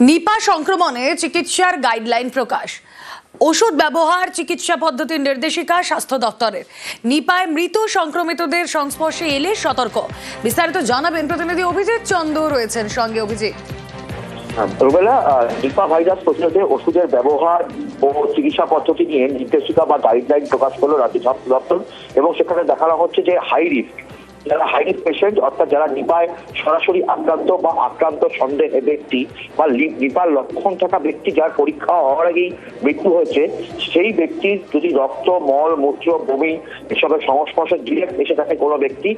নিপা সংক্রমণে চিকিৎসার গাইডলাইন প্রকাশ, ওষুধ ব্যবহার, চিকিৎসা পদ্ধতির নির্দেশিকা স্বাস্থ্য দপ্তরের। নিপায় মৃত সংক্রমিতদের সংস্পর্শে এলে সতর্ক। বিস্তারিত জানাবেন প্রতিনিধি অভিজিৎ চন্দ্র, রয়েছেন সঙ্গে। অভিজিৎ, রুবেলা, নিপা ভাইরাস প্রতিরোধে ওষুধের ব্যবহার ও চিকিৎসা পদ্ধতি নিয়ে নির্দেশিকা বা গাইডলাইন প্রকাশ করলো রাজ্য স্বাস্থ্য দপ্তর, এবং সেখানে দেখানো হচ্ছে যে হাই রিস্ক, যারা হাই রিস্ক পেশেন্ট, অর্থাৎ যারা নিপায় সরাসরি আক্রান্ত বা আক্রান্ত সন্দেহে ব্যক্তি বা নিপার লক্ষণ থাকা ব্যক্তি, যার পরীক্ষা হওয়ার আগেই মৃত্যু হয়েছে, সেই ব্যক্তির যদি রক্ত, মল, মূত্র, বমি এসবের সংস্পর্শে ডিরেক্ট এসে থাকে কোনো ব্যক্তি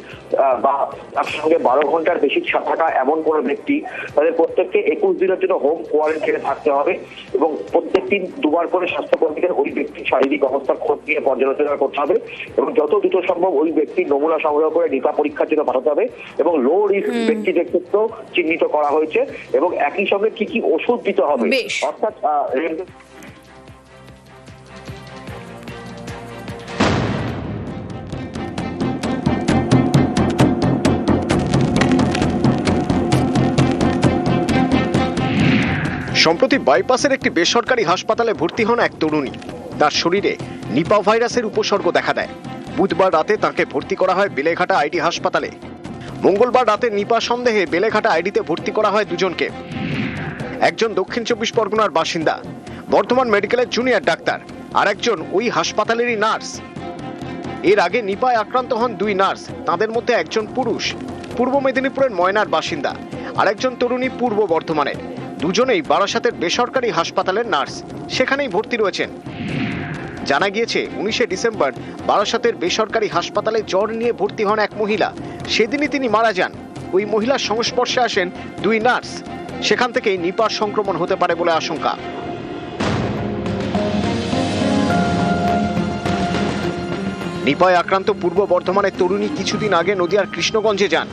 বা তার সঙ্গে 12 ঘন্টার বেশি থাকা এমন কোনো ব্যক্তি, তাদের প্রত্যেককে 21 দিনের জন্য হোম কোয়ারেন্টাইনে থাকতে হবে এবং প্রত্যেক দিন দুবার করে স্বাস্থ্যকর্মীদের ওই ব্যক্তির শারীরিক অবস্থার খোঁজ নিয়ে পর্যালোচনা করতে হবে এবং যত দ্রুত সম্ভব ওই ব্যক্তির নমুনা সংগ্রহ করে নিপা পরীক্ষার জন্য পাঠাতে হবে এবং লো রিস্ক ব্যক্তিদের ক্ষেত্রেও চিহ্নিত করা হয়েছে এবং একই সঙ্গে কি কি ওষুধ দিতে হবে, অর্থাৎ সম্প্রতি বাইপাসের একটি বেসরকারি হাসপাতালে ভর্তি হন এক তরুণী। তার শরীরে নিপা ভাইরাসের উপসর্গ দেখা দেয়। বুধবার রাতে তাকে ভর্তি করা হয় বেলেঘাটা আইডি হাসপাতালে। মঙ্গলবার রাতে নিপা সন্দেহে বেলেঘাটা আইডিতে ভর্তি করা হয় দুজনকে। একজন দক্ষিণ 24 পরগনার বাসিন্দা, বর্ধমান মেডিকেলের জুনিয়র ডাক্তার, আর একজন ওই হাসপাতালেরই নার্স। এর আগে নিপায় আক্রান্ত হন 2 নার্স। তাদের মধ্যে একজন পুরুষ, পূর্ব মেদিনীপুরের ময়নার বাসিন্দা, আর একজন তরুণী পূর্ব বর্ধমানের। দুজনেই বারাসাতের বেসরকারি হাসপাতালের নার্স, সেখানেই ভর্তি রয়েছেন। জানা গিয়েছে 19শে ডিসেম্বর বারাসাতের বেসরকারি হাসপাতালে জ্বর নিয়ে ভর্তি হন এক মহিলা। সেদিনই তিনি মারা যান। ওই মহিলার সংস্পর্শে আসেন 2 নার্স। সেখান থেকেই নিপার সংক্রমণ হতে পারে বলে আশঙ্কা। নিপায় আক্রান্ত পূর্ব বর্ধমানের তরুণী কিছুদিন আগে নদিয়ার কৃষ্ণগঞ্জে যান।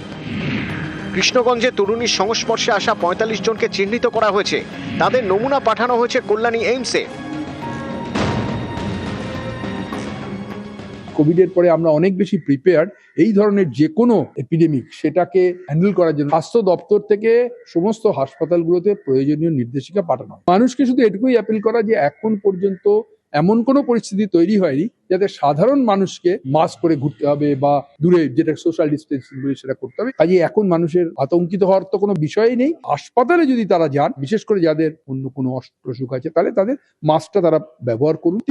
কৃষ্ণগঞ্জে তরুণীর সংস্পর্শে আসা 45 জনকে চিহ্নিত করা হয়েছে। তাদের নমুনা পাঠানো হয়েছে কল্যাণী এইমসে। কোভিডের পরে আমরা অনেক বেশি প্রিপেয়ার্ড এই ধরনের যে কোনো এপিডেমিক সেটাকে হ্যান্ডেল করার জন্য স্বাস্থ্য দপ্তর থেকে সমস্ত হাসপাতালগুলোতে প্রয়োজনীয় নির্দেশিকা পাঠানো হয়। মানুষকে শুধু এটুকুই অ্যাপিল করা যে এখন পর্যন্ত এমন কোনো পরিস্থিতি তৈরি হয়নি যাতে সাধারণ মানুষকে মাস্ক করে ঘুরতে হবে বা দূরে যেটা সোশ্যাল ডিস্টেন্সিং সেটা করতে হবে। কাজে এখন মানুষের আতঙ্কিত হওয়ার তো কোনো বিষয়ই নেই। হাসপাতালে যদি তারা যান, বিশেষ করে যাদের অন্য কোনো অসুখ আছে, তাহলে তাদের মাস্কটা তারা ব্যবহার করুন।